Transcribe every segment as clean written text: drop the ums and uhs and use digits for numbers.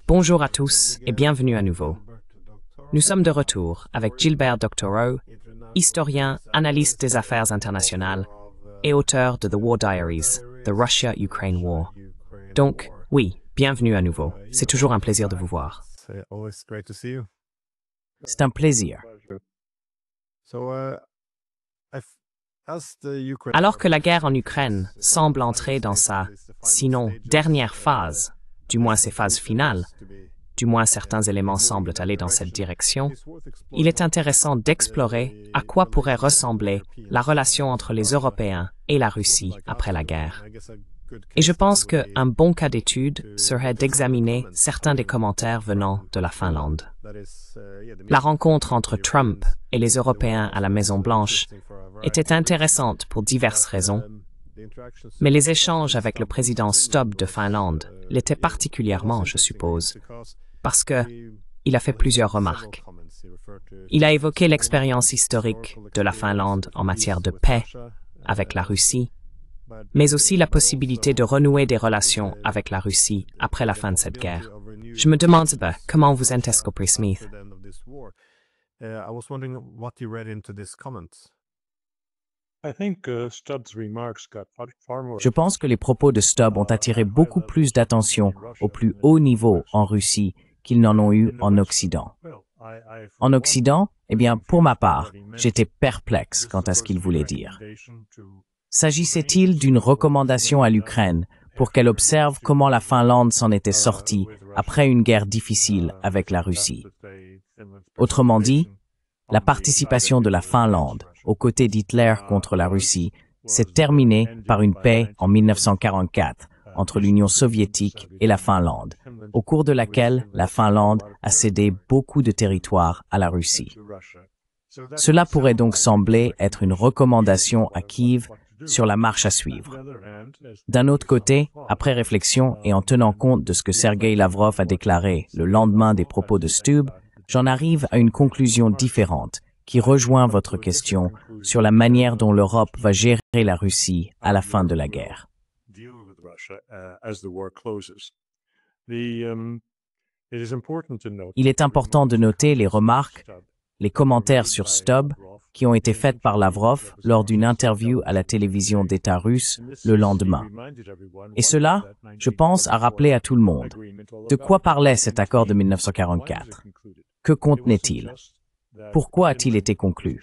Bonjour à tous et bienvenue à nouveau. Nous sommes de retour avec Gilbert Doctorow, historien, analyste des affaires internationales et auteur de The War Diaries, The Russia-Ukraine War. Donc, oui, bienvenue à nouveau. C'est toujours un plaisir de vous voir. C'est un plaisir. Alors que la guerre en Ukraine semble entrer dans sa, sinon dernière phase, du moins ses phases finales, du moins certains éléments semblent aller dans cette direction, il est intéressant d'explorer à quoi pourrait ressembler la relation entre les Européens et la Russie après la guerre. Et je pense qu'un bon cas d'étude serait d'examiner certains des commentaires venant de la Finlande. La rencontre entre Trump et les Européens à la Maison-Blanche était intéressante pour diverses raisons, mais les échanges avec le président Stubb de Finlande l'étaient particulièrement, je suppose, parce qu'il a fait plusieurs remarques. Il a évoqué l'expérience historique de la Finlande en matière de paix avec la Russie, mais aussi la possibilité de renouer des relations avec la Russie après la fin de cette guerre. Je me demande comment vous interprétez Smith. Je pense que les propos de Stubb ont attiré beaucoup plus d'attention au plus haut niveau en Russie qu'ils n'en ont eu en Occident. En Occident, eh bien, pour ma part, j'étais perplexe quant à ce qu'il voulait dire. S'agissait-il d'une recommandation à l'Ukraine pour qu'elle observe comment la Finlande s'en était sortie après une guerre difficile avec la Russie? Autrement dit, la participation de la Finlande aux côtés d'Hitler contre la Russie s'est terminée par une paix en 1944 entre l'Union soviétique et la Finlande, au cours de laquelle la Finlande a cédé beaucoup de territoire à la Russie. Cela pourrait donc sembler être une recommandation à Kiev sur la marche à suivre. D'un autre côté, après réflexion et en tenant compte de ce que Sergei Lavrov a déclaré le lendemain des propos de Stubb, j'en arrive à une conclusion différente qui rejoint votre question sur la manière dont l'Europe va gérer la Russie à la fin de la guerre. Il est important de noter les remarques, les commentaires sur Stubb qui ont été faites par Lavrov lors d'une interview à la télévision d'État russe le lendemain. Et cela, je pense, a rappelé à tout le monde de quoi parlait cet accord de 1944. Que contenait-il? Pourquoi a-t-il été conclu?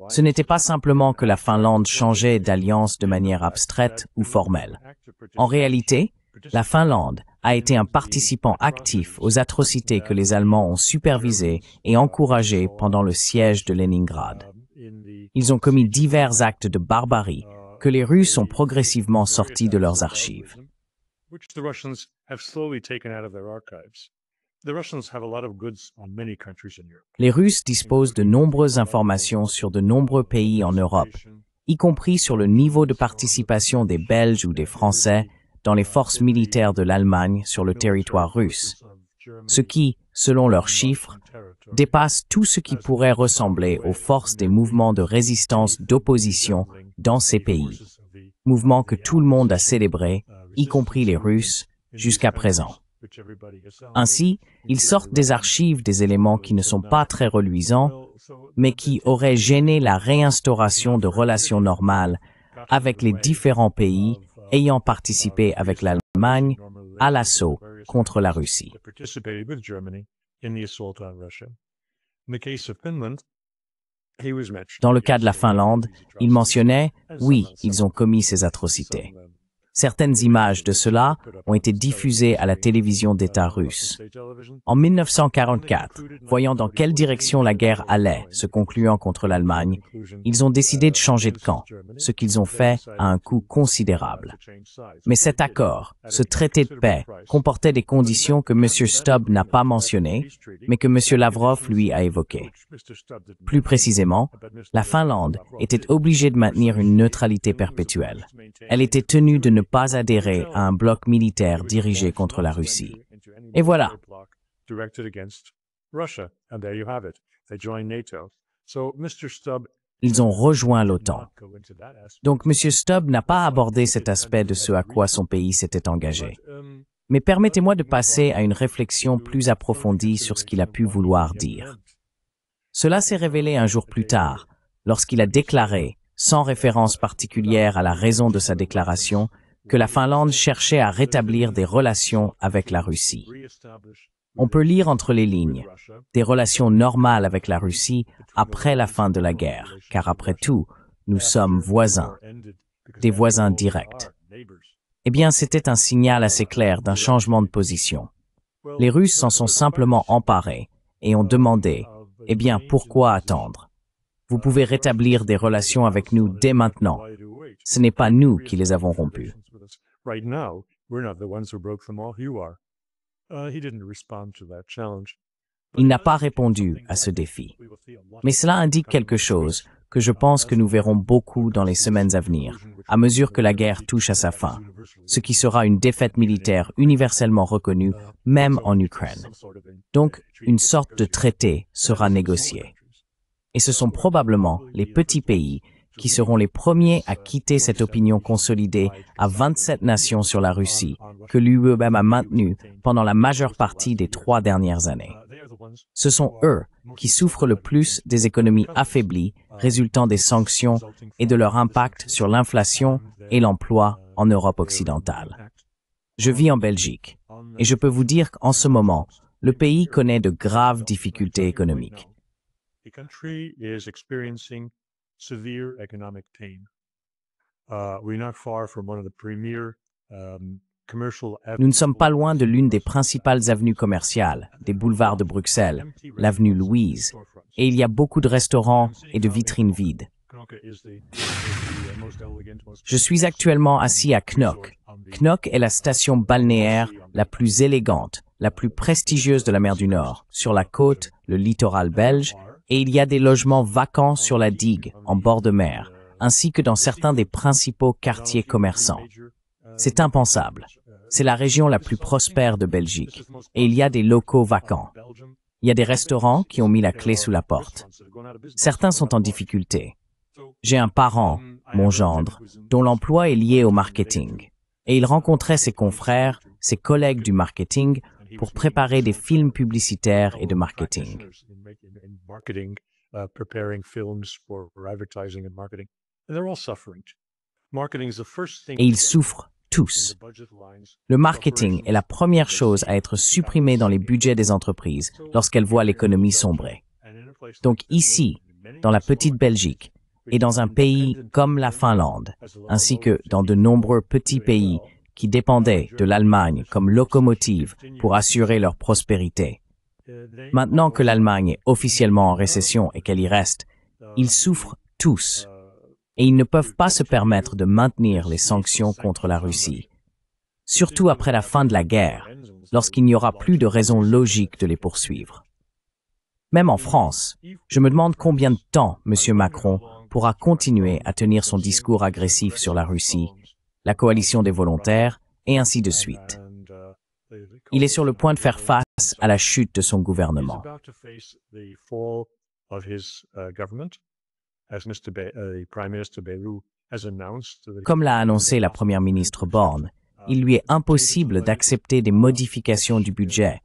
Ce n'était pas simplement que la Finlande changeait d'alliance de manière abstraite ou formelle. En réalité, la Finlande a été un participant actif aux atrocités que les Allemands ont supervisées et encouragées pendant le siège de Leningrad. Ils ont commis divers actes de barbarie que les Russes ont progressivement sortis de leurs archives. Les Russes disposent de nombreuses informations sur de nombreux pays en Europe, y compris sur le niveau de participation des Belges ou des Français dans les forces militaires de l'Allemagne sur le territoire russe, ce qui, selon leurs chiffres, dépasse tout ce qui pourrait ressembler aux forces des mouvements de résistance d'opposition dans ces pays, mouvements que tout le monde a célébrés, y compris les Russes, jusqu'à présent. Ainsi, ils sortent des archives des éléments qui ne sont pas très reluisants, mais qui auraient gêné la réinstauration de relations normales avec les différents pays ayant participé avec l'Allemagne à l'assaut contre la Russie. Dans le cas de la Finlande, il mentionnait, oui, ils ont commis ces atrocités. Certaines images de cela ont été diffusées à la télévision d'État russe. En 1944, voyant dans quelle direction la guerre allait, se concluant contre l'Allemagne, ils ont décidé de changer de camp, ce qu'ils ont fait à un coût considérable. Mais cet accord, ce traité de paix, comportait des conditions que M. Stubb n'a pas mentionnées, mais que M. Lavrov, lui, a évoquées. Plus précisément, la Finlande était obligée de maintenir une neutralité perpétuelle. Elle était tenue de ne pas adhérer à un bloc militaire dirigé contre la Russie. Et voilà. Ils ont rejoint l'OTAN. Donc M. Stubb n'a pas abordé cet aspect de ce à quoi son pays s'était engagé. Mais permettez-moi de passer à une réflexion plus approfondie sur ce qu'il a pu vouloir dire. Cela s'est révélé un jour plus tard, lorsqu'il a déclaré, sans référence particulière à la raison de sa déclaration, que la Finlande cherchait à rétablir des relations avec la Russie. On peut lire entre les lignes, des relations normales avec la Russie après la fin de la guerre, car après tout, nous sommes voisins, des voisins directs. Eh bien, c'était un signal assez clair d'un changement de position. Les Russes s'en sont simplement emparés et ont demandé, eh bien, pourquoi attendre? Vous pouvez rétablir des relations avec nous dès maintenant. Ce n'est pas nous qui les avons rompues. Il n'a pas répondu à ce défi. Mais cela indique quelque chose que je pense que nous verrons beaucoup dans les semaines à venir, à mesure que la guerre touche à sa fin, ce qui sera une défaite militaire universellement reconnue, même en Ukraine. Donc, une sorte de traité sera négocié. Et ce sont probablement les petits pays qui seront les premiers à quitter cette opinion consolidée à 27 nations sur la Russie, que l'UE a maintenue pendant la majeure partie des 3 dernières années. Ce sont eux qui souffrent le plus des économies affaiblies résultant des sanctions et de leur impact sur l'inflation et l'emploi en Europe occidentale. Je vis en Belgique et je peux vous dire qu'en ce moment, le pays connaît de graves difficultés économiques. Nous ne sommes pas loin de l'une des principales avenues commerciales, des boulevards de Bruxelles, l'avenue Louise, et il y a beaucoup de restaurants et de vitrines vides. Je suis actuellement assis à Knokke. Knokke est la station balnéaire la plus élégante, la plus prestigieuse de la mer du Nord, sur la côte, le littoral belge, et il y a des logements vacants sur la digue, en bord de mer, ainsi que dans certains des principaux quartiers commerçants. C'est impensable. C'est la région la plus prospère de Belgique, et il y a des locaux vacants. Il y a des restaurants qui ont mis la clé sous la porte. Certains sont en difficulté. J'ai un parent, mon gendre, dont l'emploi est lié au marketing, et il rencontrait ses confrères, ses collègues du marketing, pour préparer des films publicitaires et de marketing. Et ils souffrent tous. Le marketing est la première chose à être supprimée dans les budgets des entreprises lorsqu'elles voient l'économie sombrer. Donc ici, dans la petite Belgique, et dans un pays comme la Finlande, ainsi que dans de nombreux petits pays qui dépendaient de l'Allemagne comme locomotive pour assurer leur prospérité. Maintenant que l'Allemagne est officiellement en récession et qu'elle y reste, ils souffrent tous. Et ils ne peuvent pas se permettre de maintenir les sanctions contre la Russie. Surtout après la fin de la guerre, lorsqu'il n'y aura plus de raison logique de les poursuivre. Même en France, je me demande combien de temps M. Macron pourra continuer à tenir son discours agressif sur la Russie, la coalition des volontaires, et ainsi de suite. Il est sur le point de faire face à la chute de son gouvernement. Comme l'a annoncé la première ministre Borne, il lui est impossible d'accepter des modifications du budget,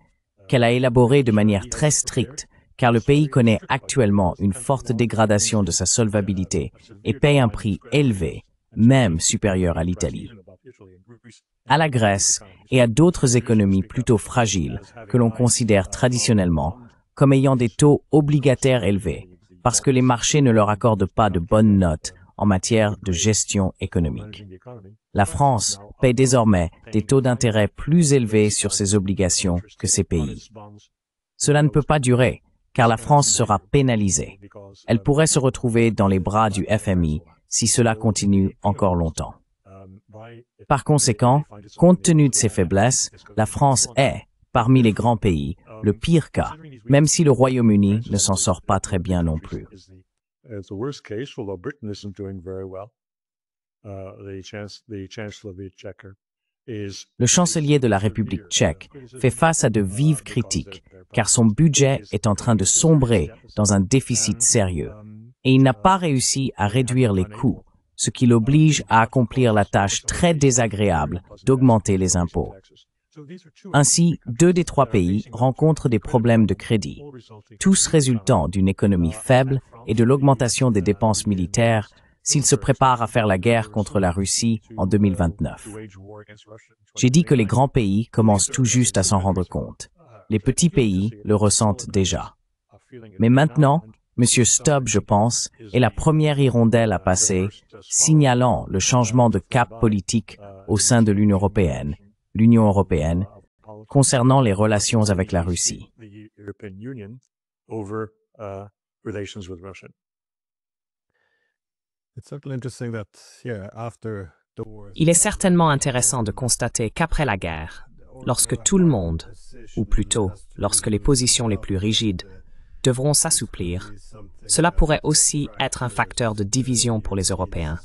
qu'elle a élaboré de manière très stricte, car le pays connaît actuellement une forte dégradation de sa solvabilité et paye un prix élevé, même supérieur à l'Italie, à la Grèce et à d'autres économies plutôt fragiles que l'on considère traditionnellement comme ayant des taux obligataires élevés, parce que les marchés ne leur accordent pas de bonnes notes en matière de gestion économique. La France paie désormais des taux d'intérêt plus élevés sur ses obligations que ces pays. Cela ne peut pas durer, car la France sera pénalisée. Elle pourrait se retrouver dans les bras du FMI si cela continue encore longtemps. Par conséquent, compte tenu de ses faiblesses, la France est, parmi les grands pays, le pire cas, même si le Royaume-Uni ne s'en sort pas très bien non plus. Le chancelier de la République tchèque fait face à de vives critiques, car son budget est en train de sombrer dans un déficit sérieux, et il n'a pas réussi à réduire les coûts, ce qui l'oblige à accomplir la tâche très désagréable d'augmenter les impôts. Ainsi, 2 des 3 pays rencontrent des problèmes de crédit, tous résultant d'une économie faible et de l'augmentation des dépenses militaires s'ils se préparent à faire la guerre contre la Russie en 2029. J'ai dit que les grands pays commencent tout juste à s'en rendre compte. Les petits pays le ressentent déjà. Mais maintenant, M. Stubb, je pense, est la première hirondelle à passer, signalant le changement de cap politique au sein de l'Union européenne, concernant les relations avec la Russie. Il est certainement intéressant de constater qu'après la guerre, lorsque tout le monde, ou plutôt lorsque les positions les plus rigides, devront s'assouplir, cela pourrait aussi être un facteur de division pour les Européens.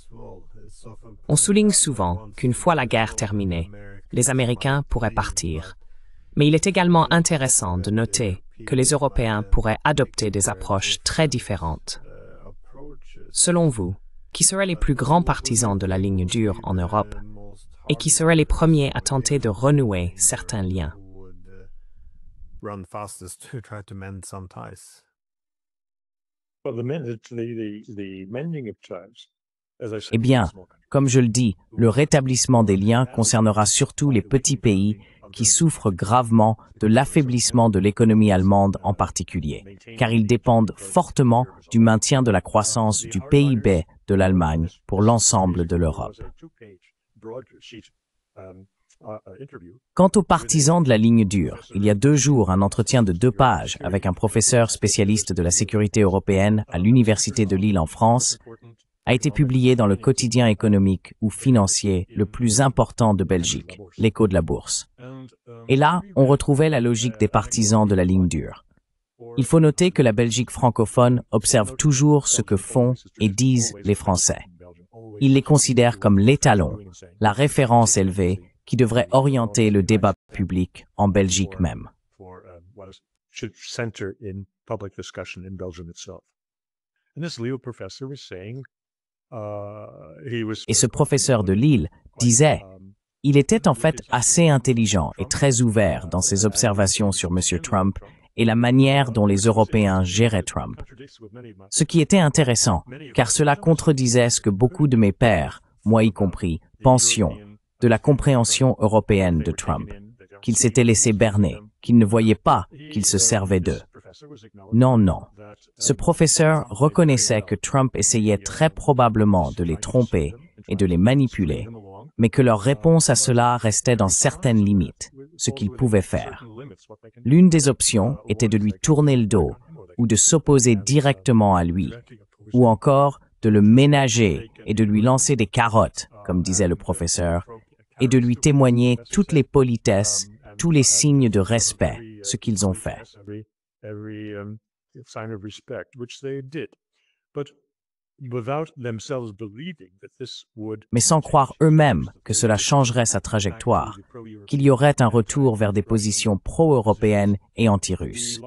On souligne souvent qu'une fois la guerre terminée, les Américains pourraient partir. Mais il est également intéressant de noter que les Européens pourraient adopter des approches très différentes. Selon vous, qui seraient les plus grands partisans de la ligne dure en Europe et qui seraient les premiers à tenter de renouer certains liens? Eh bien, comme je le dis, le rétablissement des liens concernera surtout les petits pays qui souffrent gravement de l'affaiblissement de l'économie allemande en particulier, car ils dépendent fortement du maintien de la croissance du PIB de l'Allemagne pour l'ensemble de l'Europe. Quant aux partisans de la ligne dure, il y a 2 jours, un entretien de 2 pages avec un professeur spécialiste de la sécurité européenne à l'Université de Lille en France a été publié dans le quotidien économique ou financier le plus important de Belgique, l'Écho de la Bourse. Et là, on retrouvait la logique des partisans de la ligne dure. Il faut noter que la Belgique francophone observe toujours ce que font et disent les Français. Ils les considèrent comme l'étalon, la référence élevée qui devrait orienter le débat public en Belgique même. Et ce professeur de Lille disait, il était en fait assez intelligent et très ouvert dans ses observations sur M. Trump et la manière dont les Européens géraient Trump. Ce qui était intéressant, car cela contredisait ce que beaucoup de mes pairs, moi y compris, pensions de la compréhension européenne de Trump, qu'il s'était laissé berner, qu'il ne voyait pas qu'il se servait d'eux. Non, non. Ce professeur reconnaissait que Trump essayait très probablement de les tromper et de les manipuler, mais que leur réponse à cela restait dans certaines limites, ce qu'ils pouvaient faire. L'une des options était de lui tourner le dos ou de s'opposer directement à lui, ou encore de le ménager et de lui lancer des carottes, comme disait le professeur, et de lui témoigner toutes les politesses, tous les signes de respect, ce qu'ils ont fait. Mais sans croire eux-mêmes que cela changerait sa trajectoire, qu'il y aurait un retour vers des positions pro-européennes et anti-russes.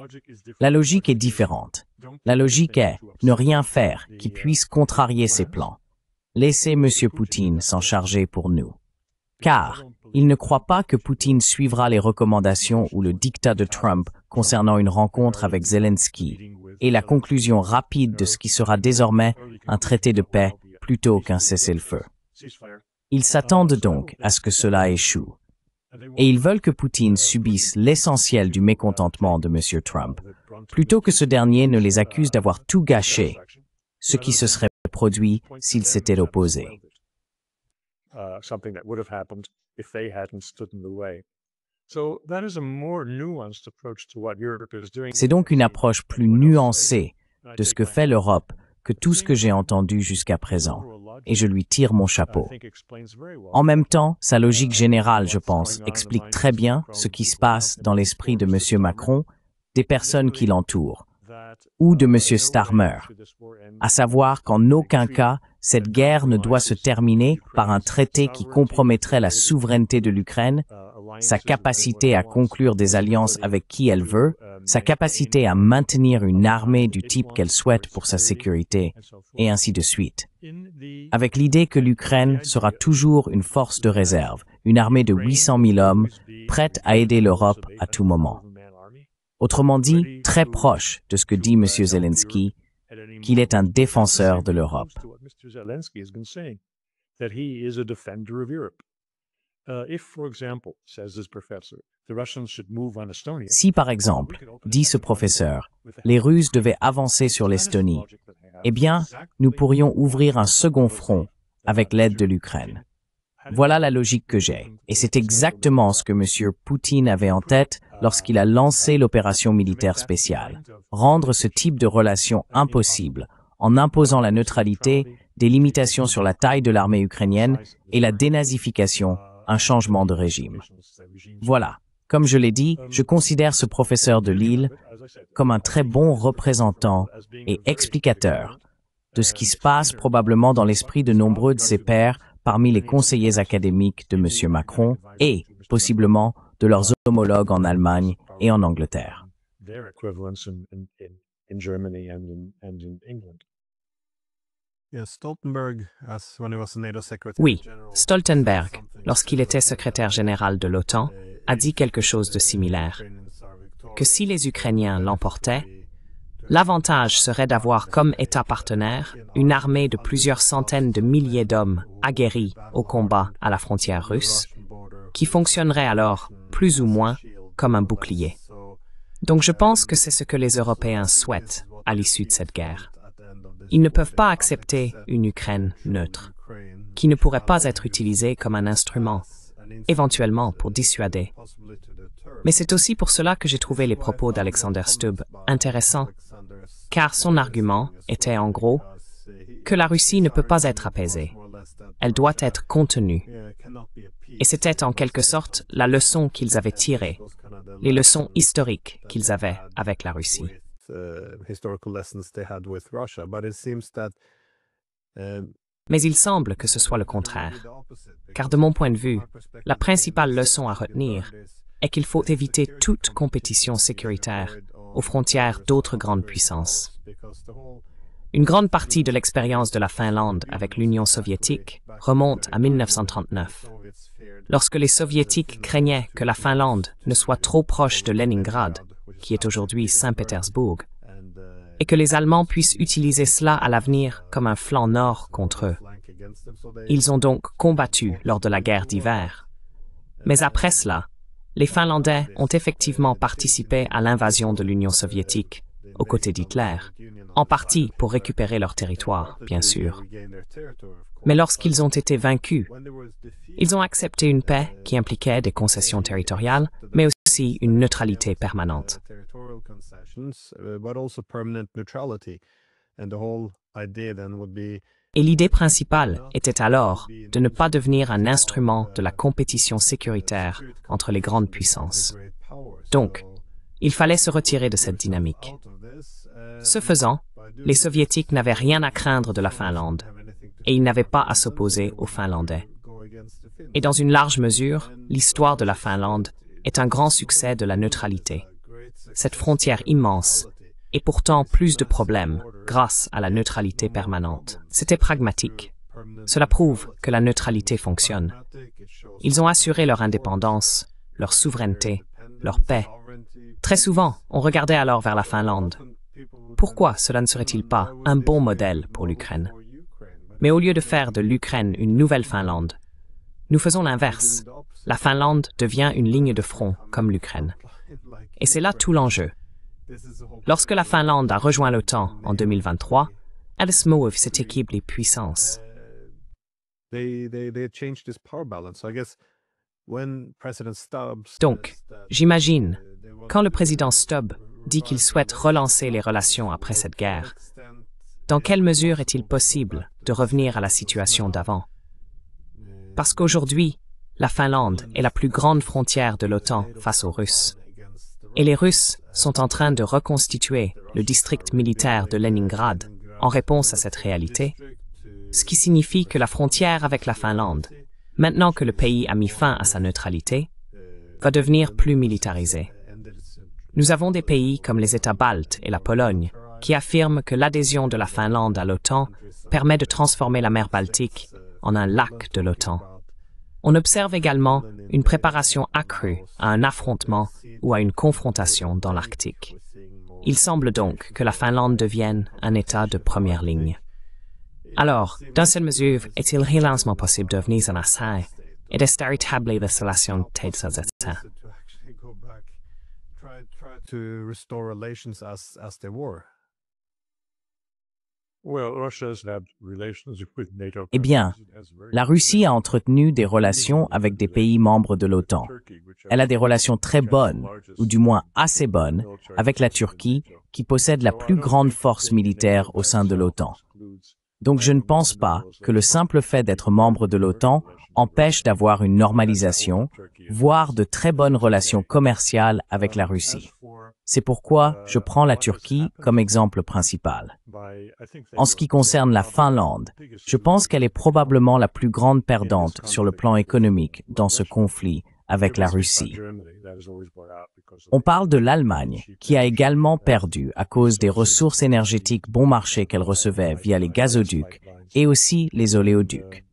La logique est différente. La logique est ne rien faire qui puisse contrarier ses plans. Laissez M. Poutine s'en charger pour nous. Car il ne croit pas que Poutine suivra les recommandations ou le diktat de Trump concernant une rencontre avec Zelensky et la conclusion rapide de ce qui sera désormais un traité de paix plutôt qu'un cessez-le-feu. Ils s'attendent donc à ce que cela échoue. Et ils veulent que Poutine subisse l'essentiel du mécontentement de M. Trump, plutôt que ce dernier ne les accuse d'avoir tout gâché, ce qui se serait produit s'il s'était opposé. C'est donc une approche plus nuancée de ce que fait l'Europe que tout ce que j'ai entendu jusqu'à présent, et je lui tire mon chapeau. En même temps, sa logique générale, je pense, explique très bien ce qui se passe dans l'esprit de M. Macron, des personnes qui l'entourent, ou de M. Starmer, à savoir qu'en aucun cas, cette guerre ne doit se terminer par un traité qui compromettrait la souveraineté de l'Ukraine, sa capacité à conclure des alliances avec qui elle veut, sa capacité à maintenir une armée du type qu'elle souhaite pour sa sécurité, et ainsi de suite. Avec l'idée que l'Ukraine sera toujours une force de réserve, une armée de 800 000 hommes, prête à aider l'Europe à tout moment. Autrement dit, très proche de ce que dit M. Zelensky, qu'il est un défenseur de l'Europe. Si par exemple, dit ce professeur, les Russes devaient avancer sur l'Estonie, eh bien, nous pourrions ouvrir un second front avec l'aide de l'Ukraine. Voilà la logique que j'ai, et c'est exactement ce que M. Poutine avait en tête lorsqu'il a lancé l'opération militaire spéciale. Rendre ce type de relation impossible en imposant la neutralité, des limitations sur la taille de l'armée ukrainienne et la dénazification, un changement de régime. Voilà. Comme je l'ai dit, je considère ce professeur de Lille comme un très bon représentant et explicateur de ce qui se passe probablement dans l'esprit de nombreux de ses pairs parmi les conseillers académiques de M. Macron et, possiblement, de leurs homologues en Allemagne et en Angleterre. Oui, Stoltenberg, lorsqu'il était secrétaire général de l'OTAN, a dit quelque chose de similaire, que si les Ukrainiens l'emportaient, l'avantage serait d'avoir comme État partenaire une armée de plusieurs centaines de milliers d'hommes aguerris au combat à la frontière russe, qui fonctionnerait alors plus ou moins comme un bouclier. Donc je pense que c'est ce que les Européens souhaitent à l'issue de cette guerre. Ils ne peuvent pas accepter une Ukraine neutre, qui ne pourrait pas être utilisée comme un instrument, éventuellement pour dissuader. Mais c'est aussi pour cela que j'ai trouvé les propos d'Alexander Stubb intéressants, car son argument était en gros que la Russie ne peut pas être apaisée, elle doit être contenue. Et c'était en quelque sorte la leçon qu'ils avaient tirée, les leçons historiques qu'ils avaient avec la Russie. Mais il semble que ce soit le contraire, car de mon point de vue, la principale leçon à retenir est qu'il faut éviter toute compétition sécuritaire aux frontières d'autres grandes puissances. Une grande partie de l'expérience de la Finlande avec l'Union soviétique remonte à 1939, lorsque les Soviétiques craignaient que la Finlande ne soit trop proche de Leningrad, qui est aujourd'hui Saint-Pétersbourg, et que les Allemands puissent utiliser cela à l'avenir comme un flanc nord contre eux. Ils ont donc combattu lors de la guerre d'hiver. Mais après cela, les Finlandais ont effectivement participé à l'invasion de l'Union soviétique, aux côtés d'Hitler, en partie pour récupérer leur territoire, bien sûr. Mais lorsqu'ils ont été vaincus, ils ont accepté une paix qui impliquait des concessions territoriales, mais aussi une neutralité permanente. Et l'idée principale était alors de ne pas devenir un instrument de la compétition sécuritaire entre les grandes puissances. Donc, il fallait se retirer de cette dynamique. Ce faisant, les Soviétiques n'avaient rien à craindre de la Finlande, et ils n'avaient pas à s'opposer aux Finlandais. Et dans une large mesure, l'histoire de la Finlande est un grand succès de la neutralité. Cette frontière immense, et pourtant plus de problèmes grâce à la neutralité permanente. C'était pragmatique. Cela prouve que la neutralité fonctionne. Ils ont assuré leur indépendance, leur souveraineté, leur paix. Très souvent, on regardait alors vers la Finlande. Pourquoi cela ne serait-il pas un bon modèle pour l'Ukraine? Mais au lieu de faire de l'Ukraine une nouvelle Finlande, nous faisons l'inverse. La Finlande devient une ligne de front comme l'Ukraine. Et c'est là tout l'enjeu. Lorsque la Finlande a rejoint l'OTAN en 2023, elle se mouve cette équipe les puissances. Donc, j'imagine, quand le président Stubb dit qu'il souhaite relancer les relations après cette guerre, dans quelle mesure est-il possible de revenir à la situation d'avant? Parce qu'aujourd'hui, la Finlande est la plus grande frontière de l'OTAN face aux Russes. Et les Russes sont en train de reconstituer le district militaire de Leningrad en réponse à cette réalité, ce qui signifie que la frontière avec la Finlande, maintenant que le pays a mis fin à sa neutralité, va devenir plus militarisée. Nous avons des pays comme les États baltes et la Pologne qui affirment que l'adhésion de la Finlande à l'OTAN permet de transformer la mer Baltique en un lac de l'OTAN. On observe également une préparation accrue à un affrontement ou à une confrontation dans l'Arctique. Il semble donc que la Finlande devienne un État de première ligne. Alors, dans cette mesure, est-il réellement possible de venir en Assai et de rétablir la relation de ces États? Eh bien, la Russie a entretenu des relations avec des pays membres de l'OTAN. Elle a des relations très bonnes, ou du moins assez bonnes, avec la Turquie, qui possède la plus grande force militaire au sein de l'OTAN. Donc je ne pense pas que le simple fait d'être membre de l'OTAN empêche d'avoir une normalisation, voire de très bonnes relations commerciales avec la Russie. C'est pourquoi je prends la Turquie comme exemple principal. En ce qui concerne la Finlande, je pense qu'elle est probablement la plus grande perdante sur le plan économique dans ce conflit avec la Russie. On parle de l'Allemagne, qui a également perdu à cause des ressources énergétiques bon marché qu'elle recevait via les gazoducs et aussi les oléoducs.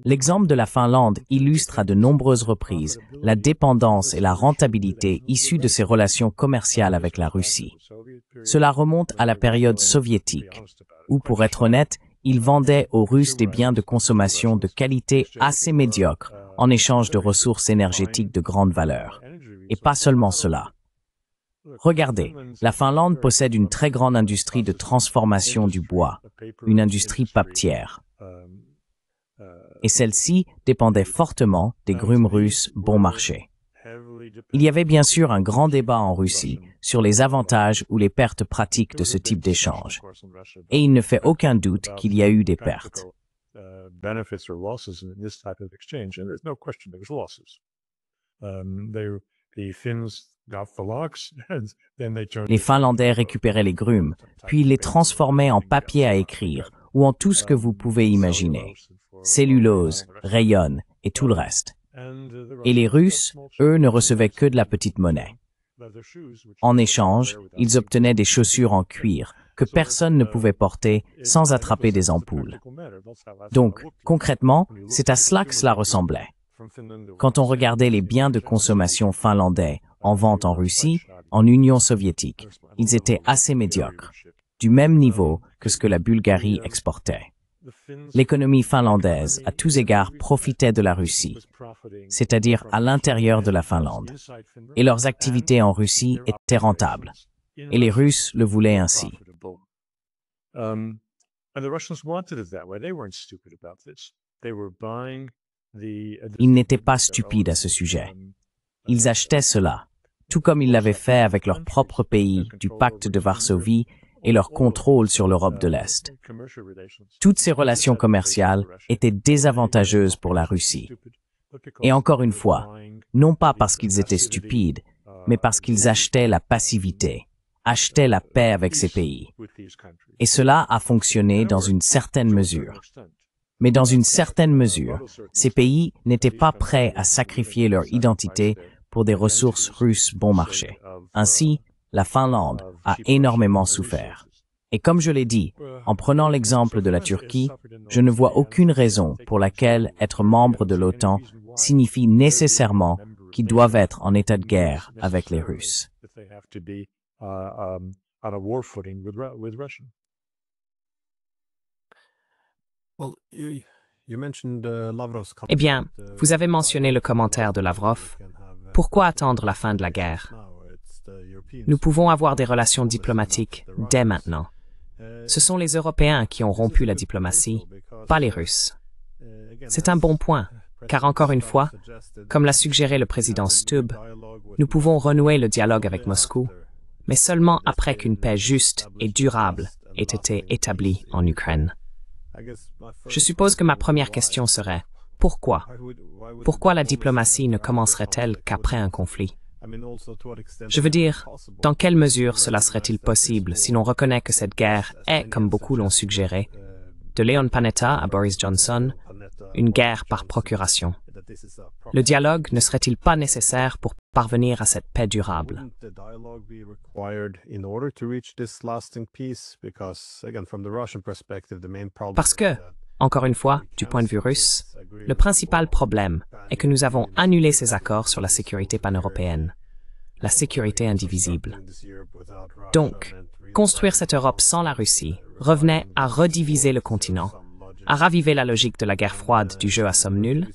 L'exemple de la Finlande illustre à de nombreuses reprises la dépendance et la rentabilité issues de ses relations commerciales avec la Russie. Cela remonte à la période soviétique, où, pour être honnête, ils vendaient aux Russes des biens de consommation de qualité assez médiocre en échange de ressources énergétiques de grande valeur. Et pas seulement cela. Regardez, la Finlande possède une très grande industrie de transformation du bois, une industrie papetière. Et celle-ci dépendait fortement des grumes russes bon marché. Il y avait bien sûr un grand débat en Russie sur les avantages ou les pertes pratiques de ce type d'échange. Et il ne fait aucun doute qu'il y a eu des pertes. Les Finlandais récupéraient les grumes, puis ils les transformaient en papier à écrire ou en tout ce que vous pouvez imaginer. Cellulose, rayonne et tout le reste. Et les Russes, eux, ne recevaient que de la petite monnaie. En échange, ils obtenaient des chaussures en cuir que personne ne pouvait porter sans attraper des ampoules. Donc, concrètement, c'est à cela que cela ressemblait. Quand on regardait les biens de consommation finlandais en vente en Russie, en Union soviétique, ils étaient assez médiocres, du même niveau que ce que la Bulgarie exportait. L'économie finlandaise, à tous égards, profitait de la Russie, c'est-à-dire à l'intérieur de la Finlande. Et leurs activités en Russie étaient rentables. Et les Russes le voulaient ainsi. Ils n'étaient pas stupides à ce sujet. Ils achetaient cela, tout comme ils l'avaient fait avec leur propre pays du pacte de Varsovie et leur contrôle sur l'Europe de l'Est. Toutes ces relations commerciales étaient désavantageuses pour la Russie. Et encore une fois, non pas parce qu'ils étaient stupides, mais parce qu'ils achetaient la passivité, achetaient la paix avec ces pays. Et cela a fonctionné dans une certaine mesure. Mais dans une certaine mesure, ces pays n'étaient pas prêts à sacrifier leur identité pour des ressources russes bon marché. Ainsi, la Finlande a énormément souffert. Et comme je l'ai dit, en prenant l'exemple de la Turquie, je ne vois aucune raison pour laquelle être membre de l'OTAN signifie nécessairement qu'ils doivent être en état de guerre avec les Russes. Eh bien, vous avez mentionné le commentaire de Lavrov. Pourquoi attendre la fin de la guerre? Nous pouvons avoir des relations diplomatiques dès maintenant. Ce sont les Européens qui ont rompu la diplomatie, pas les Russes. C'est un bon point, car encore une fois, comme l'a suggéré le président Stubb, nous pouvons renouer le dialogue avec Moscou, mais seulement après qu'une paix juste et durable ait été établie en Ukraine. Je suppose que ma première question serait « Pourquoi? Pourquoi la diplomatie ne commencerait-elle qu'après un conflit? » Je veux dire, dans quelle mesure cela serait-il possible si l'on reconnaît que cette guerre est, comme beaucoup l'ont suggéré, de Leon Panetta à Boris Johnson, une guerre par procuration? Le dialogue ne serait-il pas nécessaire pour parvenir à cette paix durable? Parce que, encore une fois, du point de vue russe, le principal problème est que nous avons annulé ces accords sur la sécurité pan-européenne, la sécurité indivisible. Donc, construire cette Europe sans la Russie revenait à rediviser le continent, à raviver la logique de la guerre froide du jeu à somme nulle,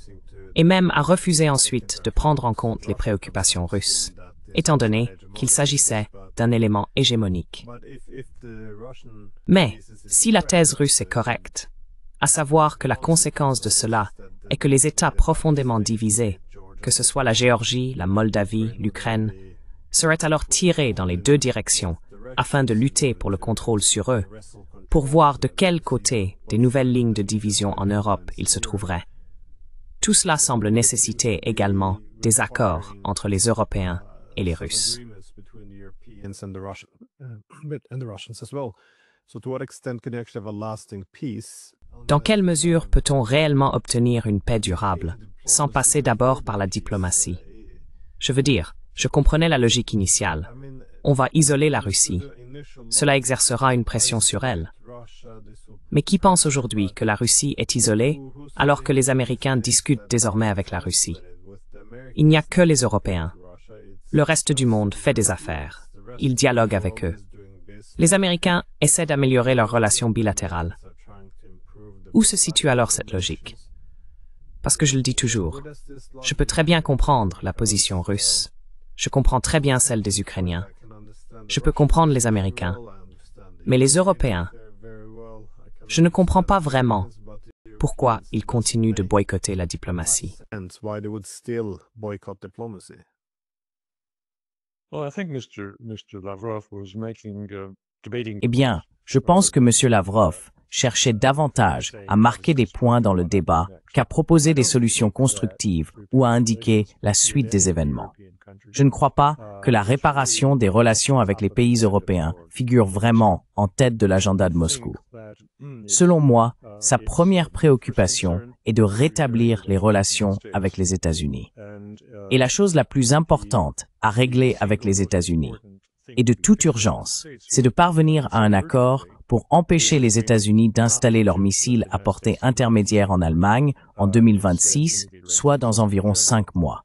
et même à refuser ensuite de prendre en compte les préoccupations russes, étant donné qu'il s'agissait d'un élément hégémonique. Mais, si la thèse russe est correcte, à savoir que la conséquence de cela est que les États profondément divisés, que ce soit la Géorgie, la Moldavie, l'Ukraine, seraient alors tirés dans les deux directions afin de lutter pour le contrôle sur eux, pour voir de quel côté des nouvelles lignes de division en Europe ils se trouveraient. Tout cela semble nécessiter également des accords entre les Européens et les Russes. Dans quelle mesure peut-on réellement obtenir une paix durable, sans passer d'abord par la diplomatie? Je veux dire, je comprenais la logique initiale. On va isoler la Russie. Cela exercera une pression sur elle. Mais qui pense aujourd'hui que la Russie est isolée alors que les Américains discutent désormais avec la Russie? Il n'y a que les Européens. Le reste du monde fait des affaires. Ils dialoguent avec eux. Les Américains essaient d'améliorer leurs relations bilatérales. Où se situe alors cette logique? Parce que je le dis toujours, je peux très bien comprendre la position russe. Je comprends très bien celle des Ukrainiens. Je peux comprendre les Américains. Mais les Européens, je ne comprends pas vraiment pourquoi ils continuent de boycotter la diplomatie. Eh bien, je pense que M. Lavrov cherchait davantage à marquer des points dans le débat qu'à proposer des solutions constructives ou à indiquer la suite des événements. Je ne crois pas que la réparation des relations avec les pays européens figure vraiment en tête de l'agenda de Moscou. Selon moi, sa première préoccupation est de rétablir les relations avec les États-Unis. Et la chose la plus importante à régler avec les États-Unis, et de toute urgence, c'est de parvenir à un accord pour empêcher les États-Unis d'installer leurs missiles à portée intermédiaire en Allemagne en 2026, soit dans environ 5 mois.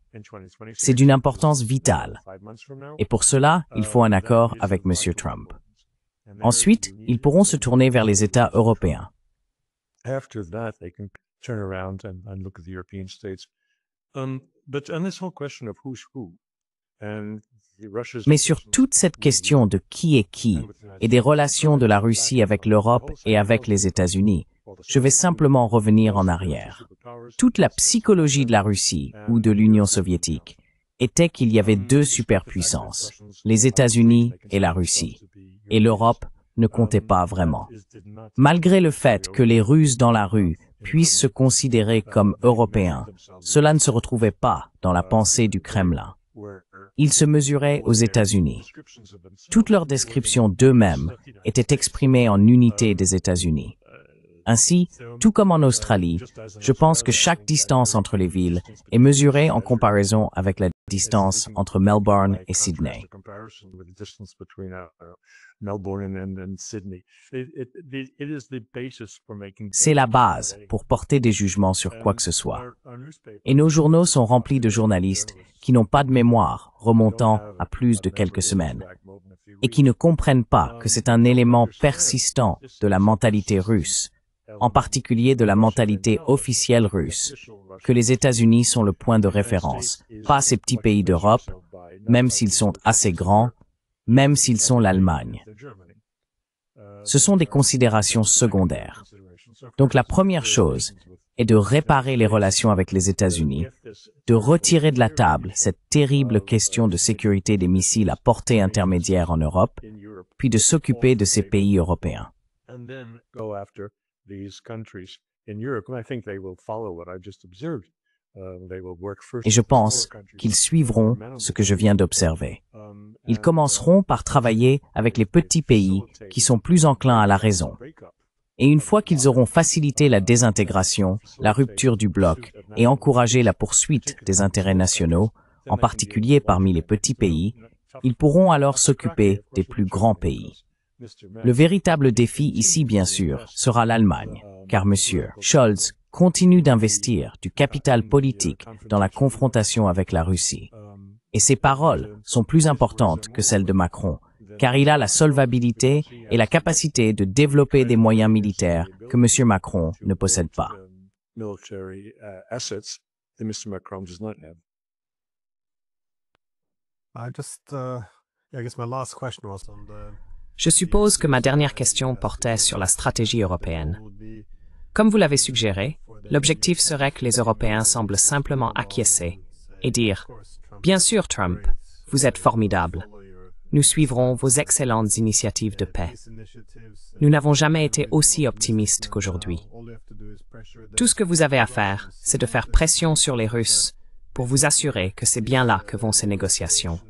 C'est d'une importance vitale. Et pour cela, il faut un accord avec M. Trump. Ensuite, ils pourront se tourner vers les États européens. Mais sur toute cette question de qui est qui et des relations de la Russie avec l'Europe et avec les États-Unis, je vais simplement revenir en arrière. Toute la psychologie de la Russie ou de l'Union soviétique était qu'il y avait deux superpuissances, les États-Unis et la Russie, et l'Europe ne comptait pas vraiment. Malgré le fait que les Russes dans la rue puissent se considérer comme Européens, cela ne se retrouvait pas dans la pensée du Kremlin. Ils se mesuraient aux États-Unis. Toute leur description d'eux-mêmes était exprimée en unité des États-Unis. Ainsi, tout comme en Australie, je pense que chaque distance entre les villes est mesurée en comparaison avec la distance entre Melbourne et Sydney. C'est la base pour porter des jugements sur quoi que ce soit. Et nos journaux sont remplis de journalistes qui n'ont pas de mémoire remontant à plus de quelques semaines et qui ne comprennent pas que c'est un élément persistant de la mentalité russe, en particulier de la mentalité officielle russe, que les États-Unis sont le point de référence, pas ces petits pays d'Europe, même s'ils sont assez grands, même s'ils sont l'Allemagne. Ce sont des considérations secondaires. Donc la première chose est de réparer les relations avec les États-Unis, de retirer de la table cette terrible question de sécurité des missiles à portée intermédiaire en Europe, puis de s'occuper de ces pays européens. Et je pense qu'ils suivront ce que je viens d'observer. Ils commenceront par travailler avec les petits pays qui sont plus enclins à la raison. Et une fois qu'ils auront facilité la désintégration, la rupture du bloc et encouragé la poursuite des intérêts nationaux, en particulier parmi les petits pays, ils pourront alors s'occuper des plus grands pays. Le véritable défi ici, bien sûr, sera l'Allemagne, car M. Scholz continue d'investir du capital politique dans la confrontation avec la Russie. Et ses paroles sont plus importantes que celles de Macron, car il a la solvabilité et la capacité de développer des moyens militaires que M. Macron ne possède pas. Je suppose que ma dernière question portait sur la stratégie européenne. Comme vous l'avez suggéré, l'objectif serait que les Européens semblent simplement acquiescer et dire « Bien sûr, Trump, vous êtes formidable. Nous suivrons vos excellentes initiatives de paix. Nous n'avons jamais été aussi optimistes qu'aujourd'hui. Tout ce que vous avez à faire, c'est de faire pression sur les Russes pour vous assurer que c'est bien là que vont ces négociations.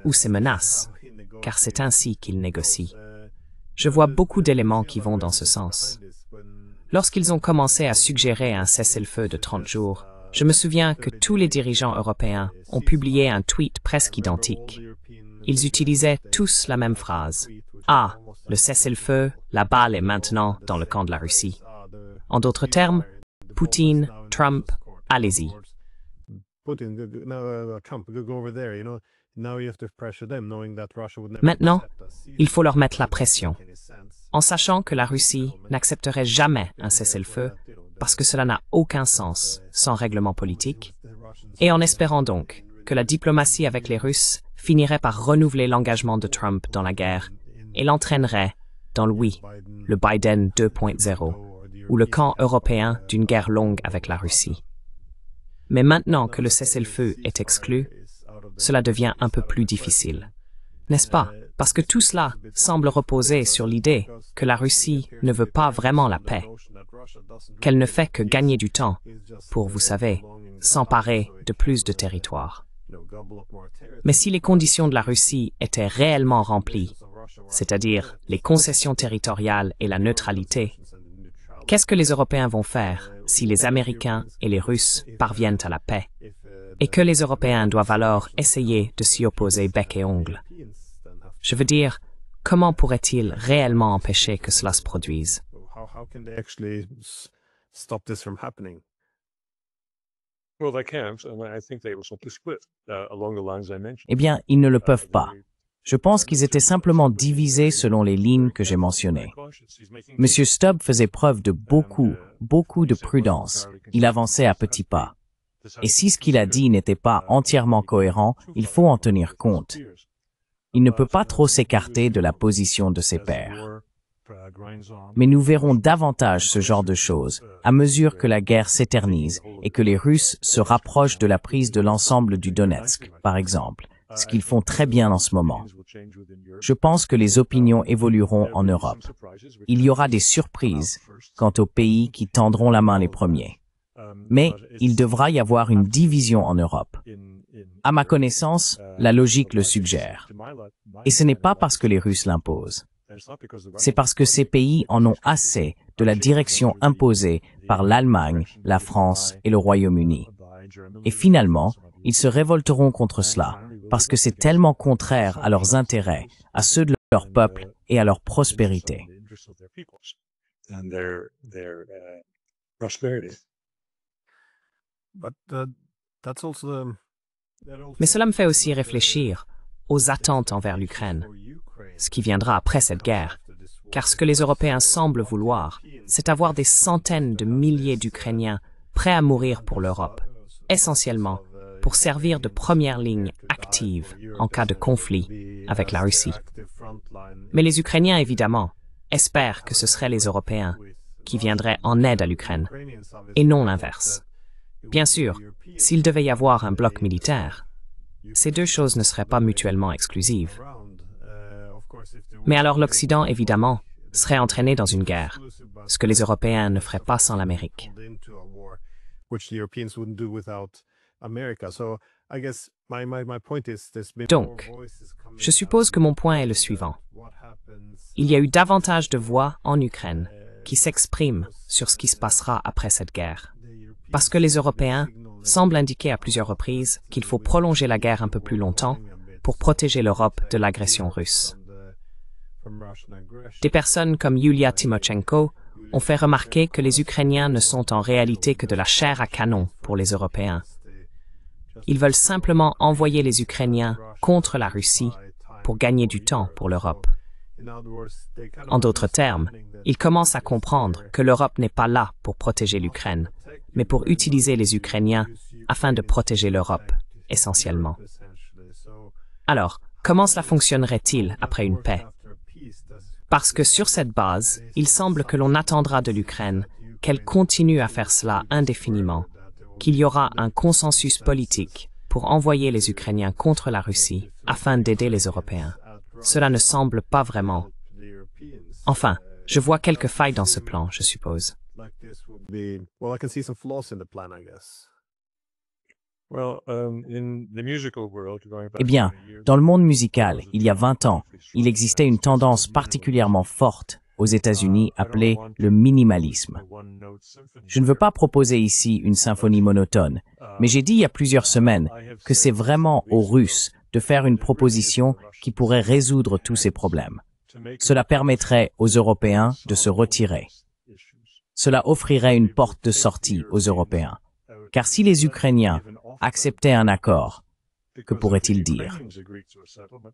Ou ces menaces, car c'est ainsi qu'ils négocient. Je vois beaucoup d'éléments qui vont dans ce sens. Lorsqu'ils ont commencé à suggérer un cessez-le-feu de 30 jours, je me souviens que tous les dirigeants européens ont publié un tweet presque identique. Ils utilisaient tous la même phrase. « Ah, le cessez-le-feu, la balle est maintenant dans le camp de la Russie. » En d'autres termes, Poutine, Trump, allez-y. Maintenant, il faut leur mettre la pression, en sachant que la Russie n'accepterait jamais un cessez-le-feu parce que cela n'a aucun sens sans règlement politique, et en espérant donc que la diplomatie avec les Russes finirait par renouveler l'engagement de Trump dans la guerre et l'entraînerait dans le oui, le Biden 2.0, ou le camp européen d'une guerre longue avec la Russie. Mais maintenant que le cessez-le-feu est exclu, cela devient un peu plus difficile. N'est-ce pas? Parce que tout cela semble reposer sur l'idée que la Russie ne veut pas vraiment la paix, qu'elle ne fait que gagner du temps pour, vous savez, s'emparer de plus de territoire. Mais si les conditions de la Russie étaient réellement remplies, c'est-à-dire les concessions territoriales et la neutralité, qu'est-ce que les Européens vont faire si les Américains et les Russes parviennent à la paix, et que les Européens doivent alors essayer de s'y opposer bec et ongle? Je veux dire, comment pourraient-ils réellement empêcher que cela se produise? Eh bien, ils ne le peuvent pas. Je pense qu'ils étaient simplement divisés selon les lignes que j'ai mentionnées. M. Stubb faisait preuve de beaucoup de prudence. Il avançait à petits pas. Et si ce qu'il a dit n'était pas entièrement cohérent, il faut en tenir compte. Il ne peut pas trop s'écarter de la position de ses pairs. Mais nous verrons davantage ce genre de choses à mesure que la guerre s'éternise et que les Russes se rapprochent de la prise de l'ensemble du Donetsk, par exemple, ce qu'ils font très bien en ce moment. Je pense que les opinions évolueront en Europe. Il y aura des surprises quant aux pays qui tendront la main les premiers. Mais il devra y avoir une division en Europe. À ma connaissance, la logique le suggère. Et ce n'est pas parce que les Russes l'imposent. C'est parce que ces pays en ont assez de la direction imposée par l'Allemagne, la France et le Royaume-Uni. Et finalement, ils se révolteront contre cela, parce que c'est tellement contraire à leurs intérêts, à ceux de leur peuple et à leur prospérité. Mais cela me fait aussi réfléchir aux attentes envers l'Ukraine, ce qui viendra après cette guerre, car ce que les Européens semblent vouloir, c'est avoir des centaines de milliers d'Ukrainiens prêts à mourir pour l'Europe, essentiellement pour servir de première ligne active en cas de conflit avec la Russie. Mais les Ukrainiens, évidemment, espèrent que ce seraient les Européens qui viendraient en aide à l'Ukraine, et non l'inverse. Bien sûr, s'il devait y avoir un bloc militaire, ces deux choses ne seraient pas mutuellement exclusives. Mais alors l'Occident, évidemment, serait entraîné dans une guerre, ce que les Européens ne feraient pas sans l'Amérique. Donc, je suppose que mon point est le suivant. Il y a eu davantage de voix en Ukraine qui s'expriment sur ce qui se passera après cette guerre. Parce que les Européens semblent indiquer à plusieurs reprises qu'il faut prolonger la guerre un peu plus longtemps pour protéger l'Europe de l'agression russe. Des personnes comme Yulia Tymoshenko ont fait remarquer que les Ukrainiens ne sont en réalité que de la chair à canon pour les Européens. Ils veulent simplement envoyer les Ukrainiens contre la Russie pour gagner du temps pour l'Europe. En d'autres termes, ils commencent à comprendre que l'Europe n'est pas là pour protéger l'Ukraine, mais pour utiliser les Ukrainiens afin de protéger l'Europe, essentiellement. Alors, comment cela fonctionnerait-il après une paix? Parce que sur cette base, il semble que l'on attendra de l'Ukraine qu'elle continue à faire cela indéfiniment, qu'il y aura un consensus politique pour envoyer les Ukrainiens contre la Russie afin d'aider les Européens. Cela ne semble pas vraiment. Enfin, je vois quelques failles dans ce plan, je suppose. Eh bien, dans le monde musical, il y a 20 ans, il existait une tendance particulièrement forte aux États-Unis appelée le minimalisme. Je ne veux pas proposer ici une symphonie monotone, mais j'ai dit il y a plusieurs semaines que c'est vraiment aux Russes de faire une proposition qui pourrait résoudre tous ces problèmes. Cela permettrait aux Européens de se retirer. Cela offrirait une porte de sortie aux Européens. Car si les Ukrainiens acceptaient un accord, que pourrait-il dire?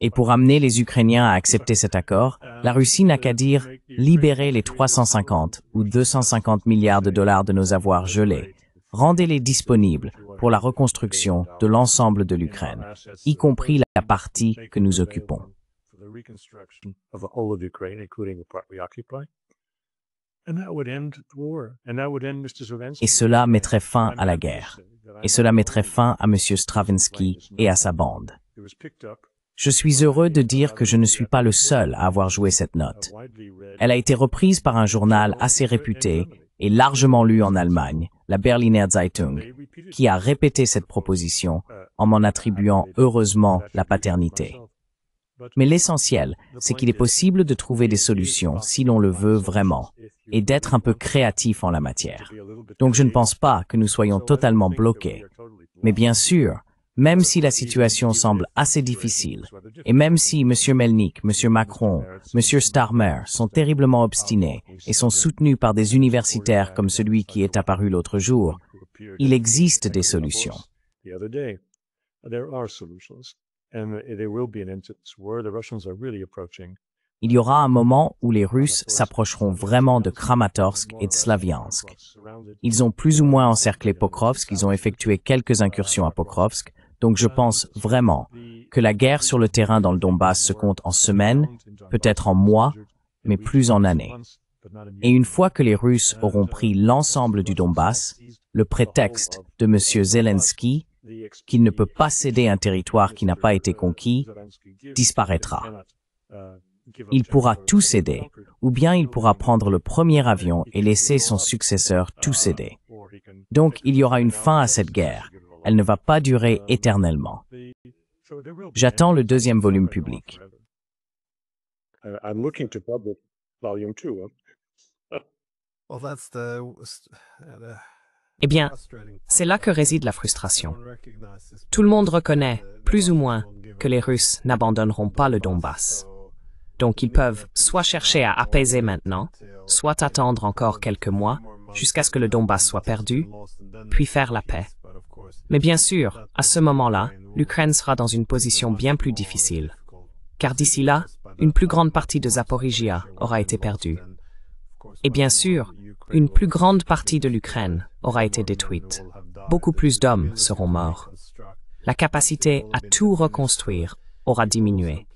Et pour amener les Ukrainiens à accepter cet accord, la Russie n'a qu'à dire « libérez les 350 ou 250 milliards de dollars de nos avoirs gelés, rendez-les disponibles pour la reconstruction de l'ensemble de l'Ukraine, y compris la partie que nous occupons. » Et cela mettrait fin à la guerre. Et cela mettrait fin à M. Stravinsky et à sa bande. Je suis heureux de dire que je ne suis pas le seul à avoir joué cette note. Elle a été reprise par un journal assez réputé et largement lu en Allemagne, la Berliner Zeitung, qui a répété cette proposition en m'en attribuant heureusement la paternité. Mais l'essentiel, c'est qu'il est possible de trouver des solutions si l'on le veut vraiment, et d'être un peu créatif en la matière. Donc je ne pense pas que nous soyons totalement bloqués. Mais bien sûr, même si la situation semble assez difficile, et même si M. Melnik, M. Macron, M. Starmer sont terriblement obstinés et sont soutenus par des universitaires comme celui qui est apparu l'autre jour, il existe des solutions. Il y aura un moment où les Russes s'approcheront vraiment de Kramatorsk et de Slaviansk. Ils ont plus ou moins encerclé Pokrovsk, ils ont effectué quelques incursions à Pokrovsk, donc je pense vraiment que la guerre sur le terrain dans le Donbass se compte en semaines, peut-être en mois, mais plus en années. Et une fois que les Russes auront pris l'ensemble du Donbass, le prétexte de M. Zelensky, qu'il ne peut pas céder un territoire qui n'a pas été conquis, disparaîtra. Il pourra tout céder, ou bien il pourra prendre le premier avion et laisser son successeur tout céder. Donc il y aura une fin à cette guerre. Elle ne va pas durer éternellement. J'attends le deuxième volume public. Eh bien, c'est là que réside la frustration. Tout le monde reconnaît, plus ou moins, que les Russes n'abandonneront pas le Donbass. Donc ils peuvent soit chercher à apaiser maintenant, soit attendre encore quelques mois jusqu'à ce que le Donbass soit perdu, puis faire la paix. Mais bien sûr, à ce moment-là, l'Ukraine sera dans une position bien plus difficile. Car d'ici là, une plus grande partie de Zaporizhia aura été perdue. Et bien sûr, une plus grande partie de l'Ukraine aura été détruite. Beaucoup plus d'hommes seront morts. La capacité à tout reconstruire aura diminué.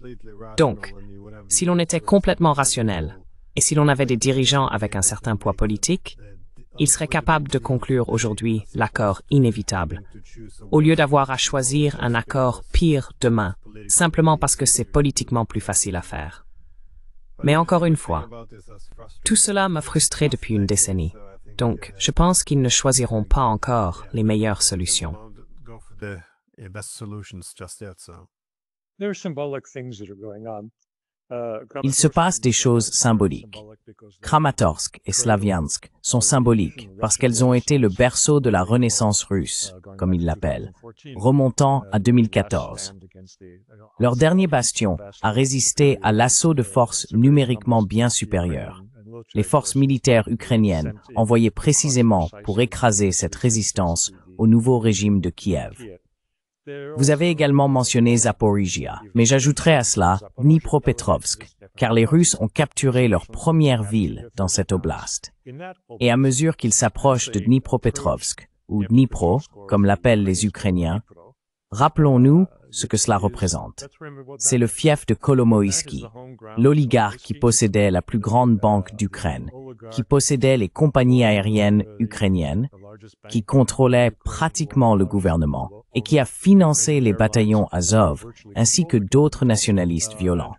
Donc, si l'on était complètement rationnel, et si l'on avait des dirigeants avec un certain poids politique, ils seraient capables de conclure aujourd'hui l'accord inévitable, au lieu d'avoir à choisir un accord pire demain, simplement parce que c'est politiquement plus facile à faire. Mais encore une fois, tout cela m'a frustré depuis une décennie, donc je pense qu'ils ne choisiront pas encore les meilleures solutions. Il se passe des choses symboliques. Kramatorsk et Slaviansk sont symboliques parce qu'elles ont été le berceau de la Renaissance russe, comme ils l'appellent, remontant à 2014. Leur dernier bastion a résisté à l'assaut de forces numériquement bien supérieures. Les forces militaires ukrainiennes envoyées précisément pour écraser cette résistance au nouveau régime de Kiev. Vous avez également mentionné Zaporizhia, mais j'ajouterai à cela Dnipropetrovsk, car les Russes ont capturé leur première ville dans cette oblast. Et à mesure qu'ils s'approchent de Dnipropetrovsk, ou Dnipro, comme l'appellent les Ukrainiens, rappelons-nous ce que cela représente. C'est le fief de Kolomoïski, l'oligarque qui possédait la plus grande banque d'Ukraine, qui possédait les compagnies aériennes ukrainiennes, qui contrôlait pratiquement le gouvernement et qui a financé les bataillons Azov ainsi que d'autres nationalistes violents.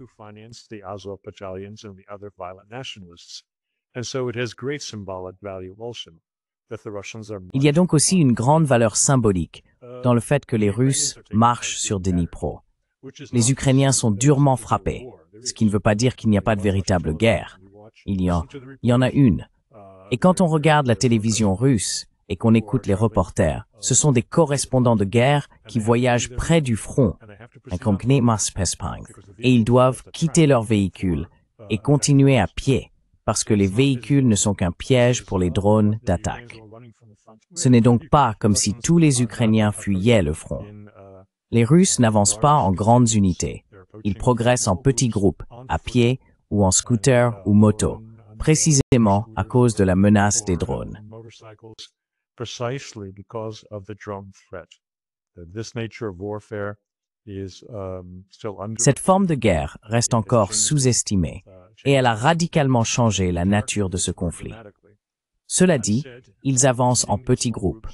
Il y a donc aussi une grande valeur symbolique dans le fait que les Russes marchent sur Dnipro. Les Ukrainiens sont durement frappés, ce qui ne veut pas dire qu'il n'y a pas de véritable guerre. Il y en a une. Et quand on regarde la télévision russe et qu'on écoute les reporters, ce sont des correspondants de guerre qui voyagent près du front, et ils doivent quitter leur véhicule et continuer à pied, parce que les véhicules ne sont qu'un piège pour les drones d'attaque. Ce n'est donc pas comme si tous les Ukrainiens fuyaient le front. Les Russes n'avancent pas en grandes unités. Ils progressent en petits groupes, à pied ou en scooter ou moto, précisément à cause de la menace des drones. Cette forme de guerre reste encore sous-estimée et elle a radicalement changé la nature de ce conflit. Cela dit, ils avancent en petits groupes.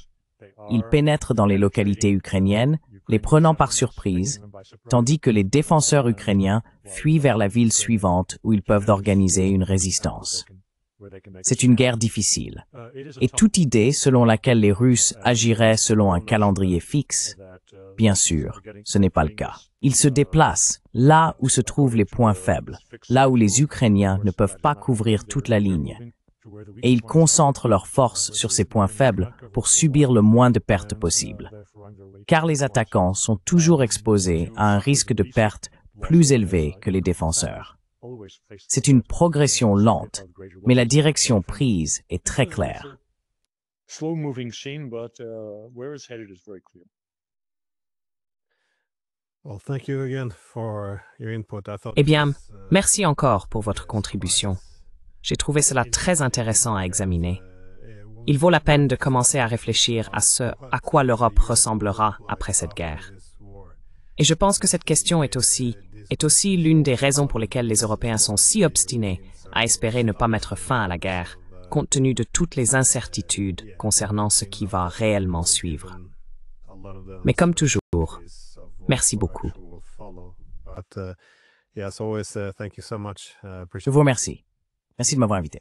Ils pénètrent dans les localités ukrainiennes, les prenant par surprise, tandis que les défenseurs ukrainiens fuient vers la ville suivante où ils peuvent organiser une résistance. C'est une guerre difficile. Et toute idée selon laquelle les Russes agiraient selon un calendrier fixe, bien sûr, ce n'est pas le cas. Ils se déplacent là où se trouvent les points faibles, là où les Ukrainiens ne peuvent pas couvrir toute la ligne. Et ils concentrent leurs forces sur ces points faibles pour subir le moins de pertes possible. Car les attaquants sont toujours exposés à un risque de perte plus élevé que les défenseurs. C'est une progression lente, mais la direction prise est très claire. Eh bien, merci encore pour votre contribution. J'ai trouvé cela très intéressant à examiner. Il vaut la peine de commencer à réfléchir à ce à quoi l'Europe ressemblera après cette guerre. Et je pense que cette question est aussi l'une des raisons pour lesquelles les Européens sont si obstinés à espérer ne pas mettre fin à la guerre, compte tenu de toutes les incertitudes concernant ce qui va réellement suivre. Mais comme toujours, merci beaucoup. Je vous remercie. Merci de m'avoir invité.